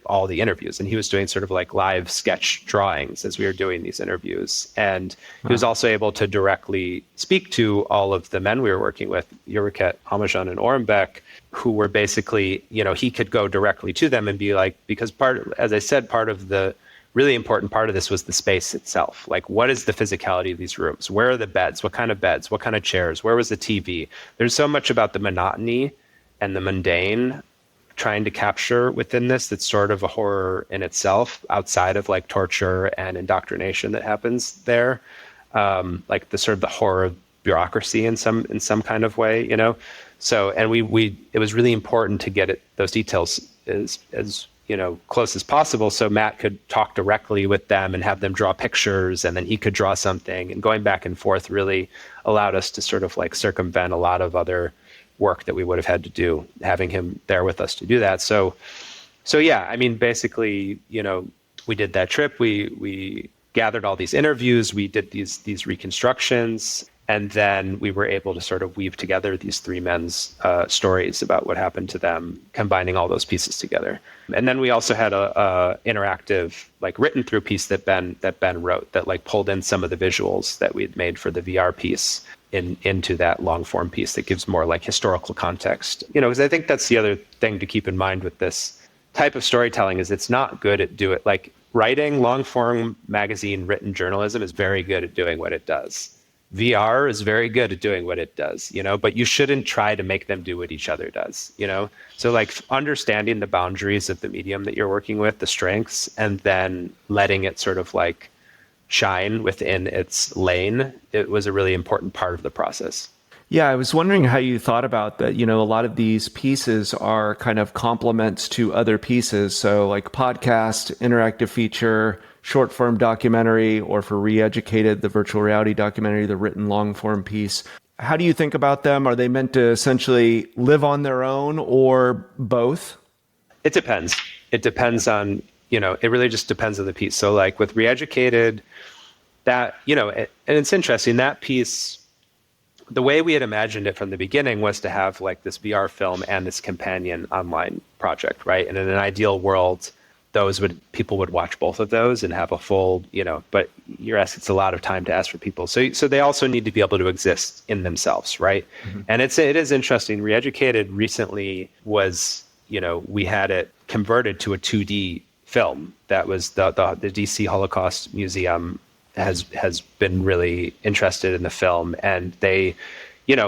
all the interviews. And he was doing sort of like live sketch drawings as we were doing these interviews. And he was also able to directly speak to all of the men we were working with, Yuriket, Amajan, and Orembek, who were basically, he could go directly to them and be like, because part of the really important part of this was the space itself. Like, what is the physicality of these rooms? Where are the beds? What kind of beds? What kind of chairs? Where was the TV? There's so much about the monotony and the mundane trying to capture within this that's sort of a horror in itself, outside of like torture and indoctrination that happens there. Like the sort of the horror of bureaucracy in some kind of way, So, and it was really important to get those details as close as possible, so Matt could talk directly with them and have them draw pictures, and then he could draw something. And going back and forth really allowed us to sort of like circumvent a lot of other work that we would have had to do, having him there with us to do that. So yeah, I mean, basically, we did that trip. We gathered all these interviews. We did these reconstructions. And then we were able to sort of weave together these three men's stories about what happened to them, combining all those pieces together. And then we also had a interactive, like written through piece that Ben wrote that like pulled in some of the visuals that we had made for the VR piece into that long form piece that gives more like historical context. Because I think that's the other thing to keep in mind with this type of storytelling is it's not good at like writing long form magazine written journalism is very good at doing what it does. VR is very good at doing what it does, but you shouldn't try to make them do what each other does, So like understanding the boundaries of the medium that you're working with, the strengths, and then letting it sort of like shine within its lane, it was a really important part of the process. Yeah, I was wondering how you thought about that. A lot of these pieces are kind of complements to other pieces. So like podcast, interactive feature, short form documentary, or for Re-Educated, the virtual reality documentary, the written long form piece. How do you think about them? Are they meant to essentially live on their own or both? It depends. It depends on, it really just depends on the piece. So like with Re-Educated, that, and it's interesting, that piece, the way we had imagined it from the beginning was to have like this VR film and this companion online project, right? And in an ideal world, people would watch both of those and have a full, but you're asking, it's a lot of time to ask for people. So they also need to be able to exist in themselves, right? Mm-hmm. And it is interesting. Re-Educated recently was, we had it converted to a 2D film. That was the DC Holocaust Museum has been really interested in the film, and they,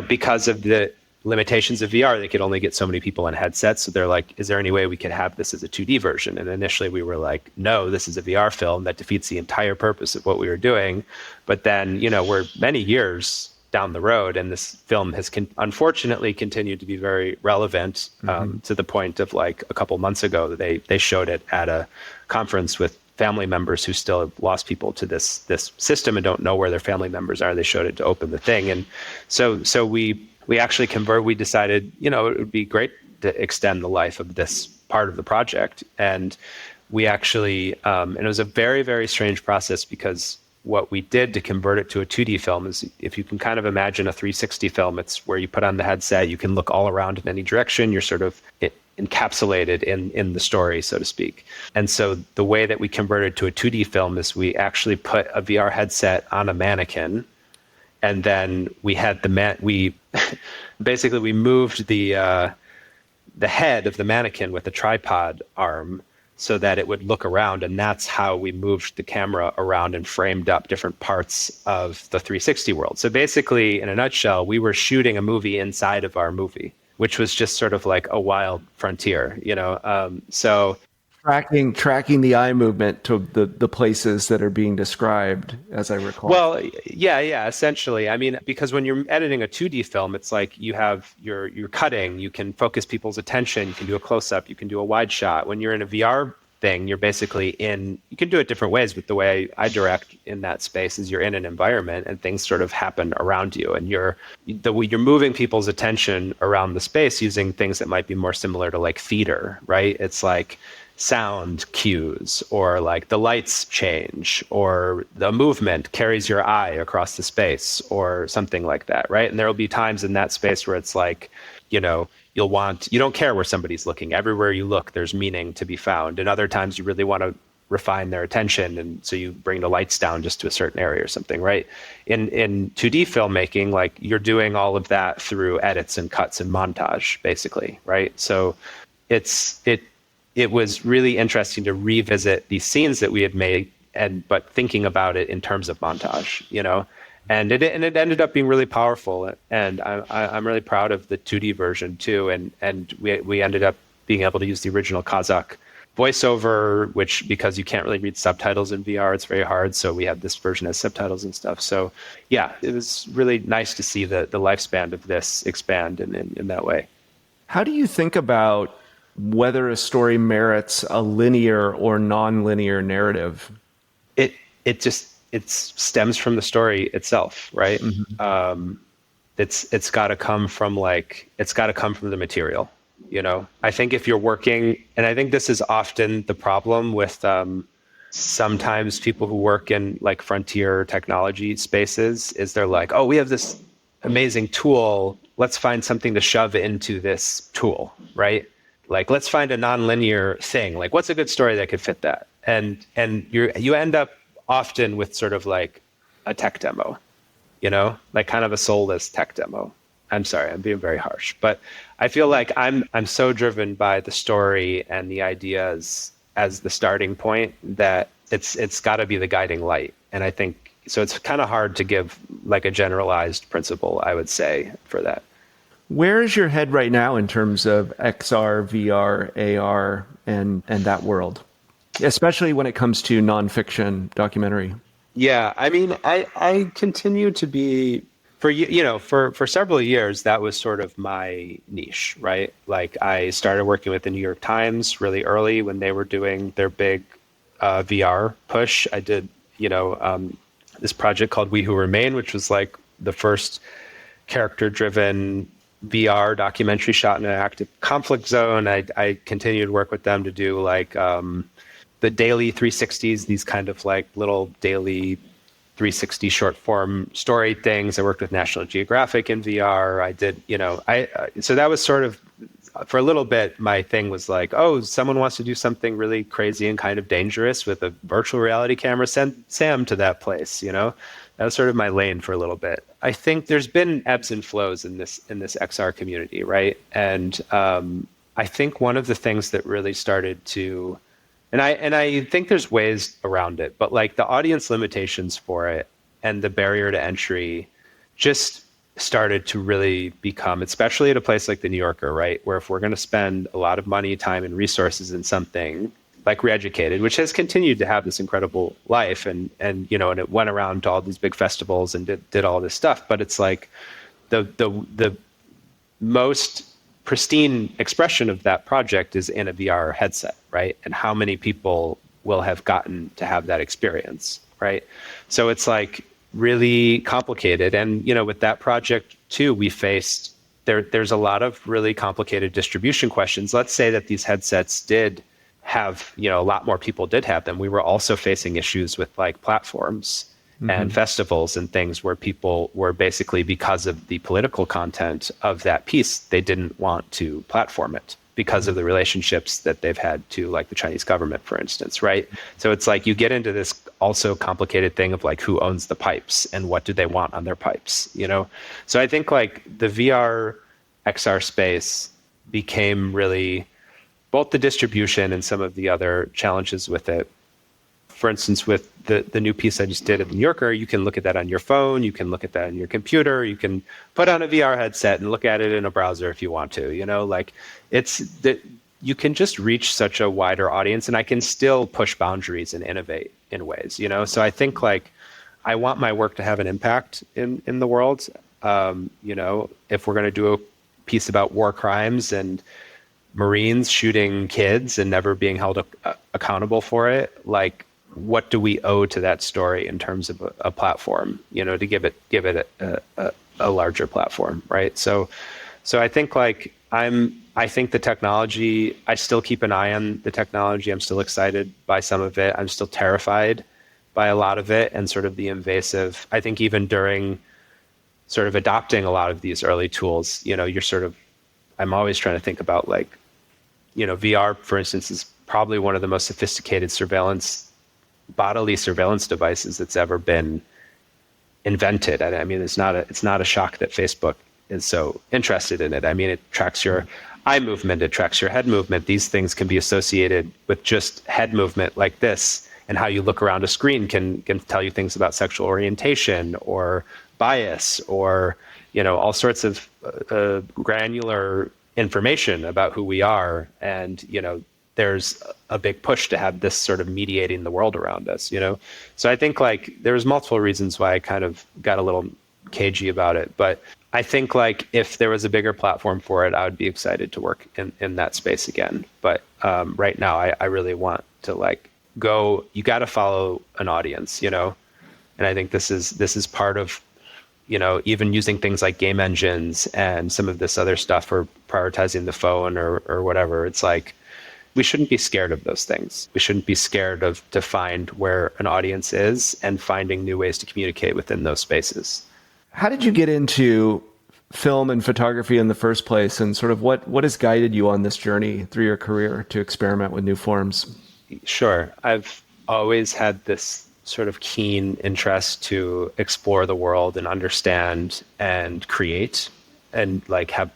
because of the limitations of VR, they could only get so many people in headsets. So they're like, is there any way we could have this as a 2D version? And initially we were like, no, this is a VR film. That defeats the entire purpose of what we were doing. But then, we're many years down the road, and this film has unfortunately continued to be very relevant, to the point of like a couple months ago, they showed it at a conference with family members who still have lost people to this system and don't know where their family members are. They showed it to open the thing. And so we actually we decided, it would be great to extend the life of this part of the project. And we actually, and it was a very, very strange process, because what we did to convert it to a 2D film is, if you can kind of imagine a 360 film, it's where you put on the headset, you can look all around in any direction, you're sort of encapsulated in the story, so to speak. And so the way that we converted to a 2D film is we actually put a VR headset on a mannequin, and then we had we moved the head of the mannequin with a tripod arm so that it would look around, and that's how we moved the camera around and framed up different parts of the 360 world. So basically, in a nutshell, we were shooting a movie inside of our movie. which was just sort of like a wild frontier, so Tracking the eye movement to the places that are being described, as I recall. well, yeah, essentially. I mean, because when you're editing a 2D film, it's like you're cutting, you can focus people's attention, you can do a close up, you can do a wide shot. When you're in a VR thing, you're basically you can do it different ways, but the way I direct in that space is you're in an environment and things sort of happen around you, and you're moving people's attention around the space using things that might be more similar to like theater, right? It's like sound cues, or like the lights change, or the movement carries your eye across the space, or something like that, right? And there will be times in that space where it's like, you don't care where somebody's looking. Everywhere you look, there's meaning to be found. And other times you really want to refine their attention, and so you bring the lights down just to a certain area or something, right? In 2D filmmaking, like you're doing all of that through edits and cuts and montage, basically, right? So it was really interesting to revisit these scenes that we had made, but thinking about it in terms of montage, and it ended up being really powerful. And I'm really proud of the 2D version too. And we ended up being able to use the original Kazakh voiceover, which, because you can't really read subtitles in VR, it's very hard. So we had this version as subtitles and stuff. So yeah, it was really nice to see the lifespan of this expand in that way. How do you think about whether a story merits a linear or non-linear narrative? It stems from the story itself, right? Mm-hmm. It's got to come from the material, I think if you're working, and I think this is often the problem with sometimes people who work in like frontier technology spaces, is they're like, oh, we have this amazing tool, let's find something to shove into this tool, right? Like, let's find a non-linear thing. Like, what's a good story that could fit that? And you end up often with sort of like a tech demo, like kind of a soulless tech demo. I'm sorry, I'm being very harsh, but I feel like I'm so driven by the story and the ideas as the starting point that it's got to be the guiding light. And I think so. It's kind of hard to give like a generalized principle, I would say, for that. Where is your head right now in terms of XR, VR, AR, and that world, especially when it comes to nonfiction documentary? Yeah, I mean, I continue to be, for several years, that was sort of my niche, right? Like I started working with the New York Times really early when they were doing their big VR push. I did, this project called We Who Remain, which was like the first character-driven VR documentary shot in an active conflict zone. I continued to work with them to do like the daily 360s, these kind of like little daily 360 short form story things. I worked with National Geographic in VR. I did, so that was sort of, for a little bit, my thing was like, oh, someone wants to do something really crazy and kind of dangerous with a virtual reality camera, send Sam to that place, That was sort of my lane for a little bit. I think there's been ebbs and flows in this XR community, right? And I think one of the things that really started to, and I think there's ways around it, but like the audience limitations for it and the barrier to entry just started to really become, especially at a place like the New Yorker, right? Where if we're going to spend a lot of money, time, and resources in something like Reeducated, which has continued to have this incredible life, and it went around to all these big festivals and did all this stuff, but it's like the most pristine expression of that project is in a VR headset, right? And how many people will have gotten to have that experience, right? So it's like really complicated. And with that project too, we faced there's a lot of really complicated distribution questions. Let's say that these headsets did have, a lot more people did have them. We were also facing issues with like platforms and festivals and things where people were basically, because of the political content of that piece, they didn't want to platform it because of the relationships that they've had to like the Chinese government, for instance, right? So it's like you get into this also complicated thing of like who owns the pipes and what do they want on their pipes, So I think like the VR XR space became really both the distribution and some of the other challenges with it for instance, with the new piece I just did at the New Yorker, you can look at that on your phone, you can look at that on your computer, you can put on a VR headset and look at it in a browser if you want to, like it's that you can just reach such a wider audience, and I can still push boundaries and innovate in ways, So I think like I want my work to have an impact in the world. If we're going to do a piece about war crimes and Marines shooting kids and never being held accountable for it, like what do we owe to that story in terms of a platform, to give it a larger platform, right? So I think like I think the technology, I still keep an eye on the technology. I'm still excited by some of it. I'm still terrified by a lot of it, and sort of the invasive, I think even during sort of adopting a lot of these early tools, I'm always trying to think about like, VR, for instance, is probably one of the most sophisticated bodily surveillance devices that's ever been invented. I mean, it's not a shock that Facebook is so interested in it. I mean, it tracks your eye movement, it tracks your head movement. These things can be associated with just head movement like this, and how you look around a screen can tell you things about sexual orientation or bias or, all sorts of granular information about who we are. And, there's a big push to have this sort of mediating the world around us, So I think like there's multiple reasons why I kind of got a little cagey about it. But I think like if there was a bigger platform for it, I would be excited to work in that space again. But right now, I really want to like go, you got to follow an audience, and I think this is part of, even using things like game engines and some of this other stuff, or prioritizing the phone or whatever. It's like, we shouldn't be scared of those things. We shouldn't be scared to find where an audience is and finding new ways to communicate within those spaces. How did you get into film and photography in the first place, and sort of what has guided you on this journey through your career to experiment with new forms? Sure. I've always had this sort of keen interest to explore the world and understand and create, and like have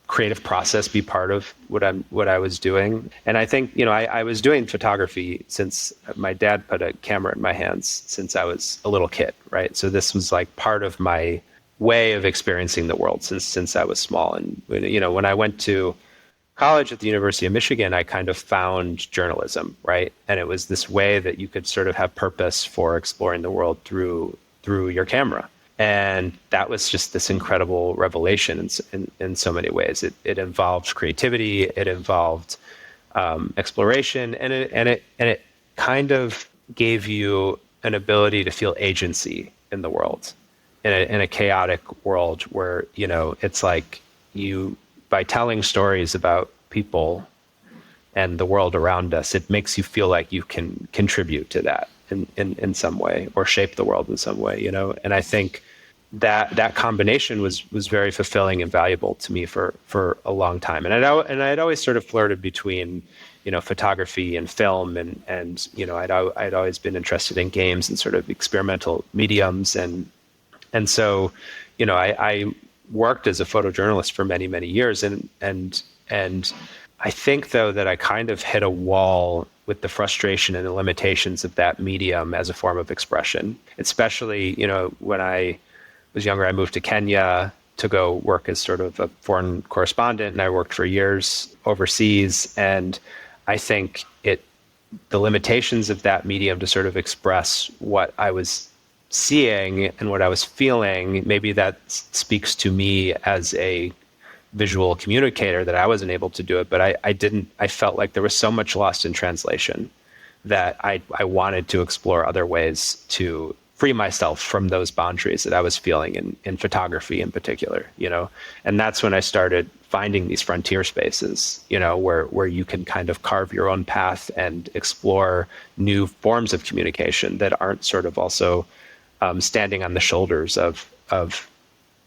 creative process be part of what I was doing. And I think, I was doing photography since my dad put a camera in my hands since I was a little kid, right? So this was like part of my way of experiencing the world since I was small. And, when I went to college at the University of Michigan, I kind of found journalism, right? And it was this way that you could sort of have purpose for exploring the world through your camera. And that was just this incredible revelation in so many ways. It involved creativity, it involved exploration, and it kind of gave you an ability to feel agency in the world, in a chaotic world where, it's like by telling stories about people and the world around us, it makes you feel like you can contribute to that in some way, or shape the world in some way, And I think that combination was very fulfilling and valuable to me for a long time. And I'd always sort of flirted between, photography and film, and I'd always been interested in games and sort of experimental mediums, and so, I worked as a photojournalist for many, many years, and I think though that I kind of hit a wall with the frustration and the limitations of that medium as a form of expression. Especially, when I was younger, I moved to Kenya to go work as sort of a foreign correspondent, and I worked for years overseas. And I think the limitations of that medium to sort of express what I was seeing and what I was feeling, maybe that speaks to me as a visual communicator, that I wasn't able to do it, but I felt like there was so much lost in translation that I wanted to explore other ways to free myself from those boundaries that I was feeling in photography in particular, and that's when I started finding these frontier spaces, where you can kind of carve your own path and explore new forms of communication that aren't sort of also standing on the shoulders of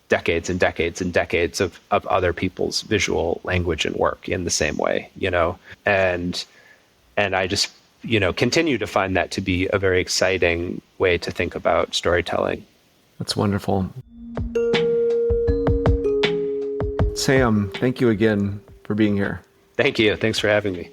decades and decades and decades of other people's visual language and work in the same way, and I just, continue to find that to be a very exciting way to think about storytelling. That's wonderful. Sam, thank you again for being here. Thank you. Thanks for having me.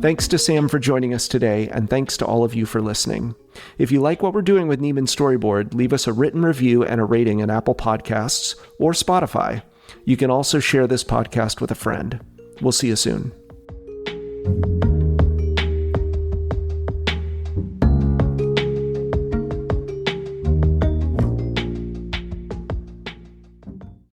Thanks to Sam for joining us today, and thanks to all of you for listening. If you like what we're doing with Nieman Storyboard, leave us a written review and a rating in Apple Podcasts or Spotify. You can also share this podcast with a friend. We'll see you soon.